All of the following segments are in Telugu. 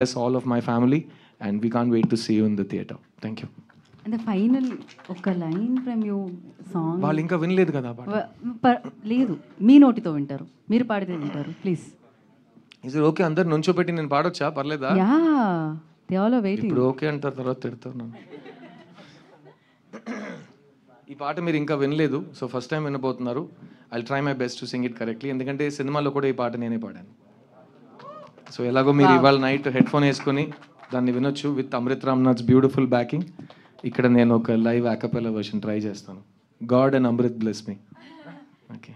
bless all of my family, and we can't wait to see you in the theater. Thank you. And the final ఒక లైన్ ఫ్రమ్ యూ సాంగ్ వాళ్ళు ఇంకా వినలేదు కదా పాట. లేదు, మీ నోటితో వింటారు, మీరు పాడితే వింటారు, ప్లీజ్. Is it okay? అందరు నుంచోబెట్టి నేను పాడొచ్చా? పర్లేదా? Yeah, they all are waiting. ఇప్పుడు ఓకే అంటారు, తర్వాత తిడతారు నన్ను. ఈ పాట మీరు ఇంకా వినలేదు, సో ఫస్ట్ టైం వినబోతున్నారు. I try my best to sing it correctly, ఎందుకంటే సినిమాలో కూడా ఈ పాట నేనే పాడాను. సో ఎలాగో మీరు ఇవాళ నైట్ హెడ్ ఫోన్ వేసుకొని దాన్ని వినొచ్చు with Amrit Ramnath's beautiful backing. ఇక్కడ నేను ఒక లైవ్ యాకపెల్లా వర్షన్ ట్రై చేస్తాను. God and Amrit bless me. Okay.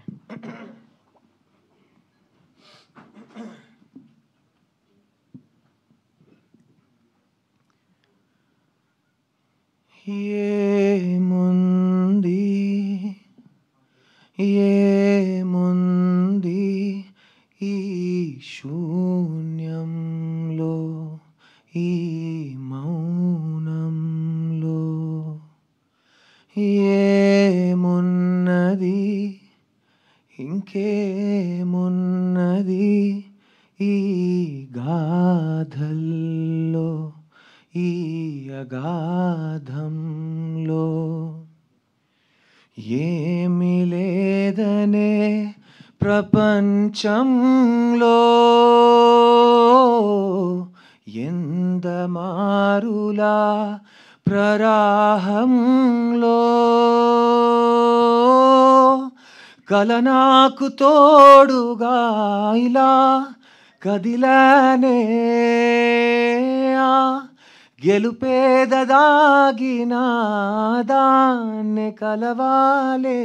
ఏముంది ఏముంది ఈ శూన్యంలో, ఈ మౌనంలో, ఏమున్నది ఇంకేమున్నది ఈ గాథల్లో, ఈ అగాధంలో. ఏమి లేదనే ప్రపంచంలో ఎందమారులా ప్రరాహంలో కల నాకు తోడుగా ఇలా కదిలానే, గెలుపేదదాగిన దాన్ని కలవాలే.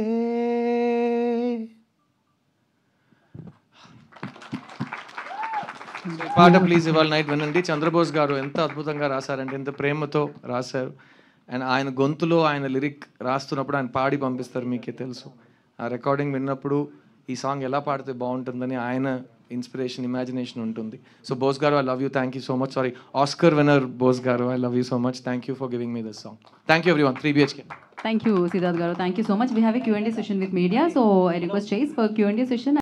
పాట ప్లీజ్ ఇవాళ నైట్ వినండి. చంద్రబోస్ గారు ఎంత అద్భుతంగా రాశారంటే, ఎంత ప్రేమతో రాశారు. అండ్ ఆయన గొంతులో ఆయన లిరిక్ రాస్తున్నప్పుడు ఆయన పాడి పంపిస్తారు, మీకే తెలుసు. ఆ రికార్డింగ్ విన్నప్పుడు ఈ సాంగ్ ఎలా పాడితే బాగుంటుందని ఆయన ఇన్స్పిరేషన్, ఇమాజినేషన్ ఉంటుంది. సో బోస్ గారు, I love you, thank you so much. Sorry, Oscar winner Bose గారు, I love you so much. Thank you for giving me this song. Thank you everyone. 3 BHK. Thank you, Siddharth garu. Thank you so much. We have a Q&A session with media, so I request Chase for Q&A session.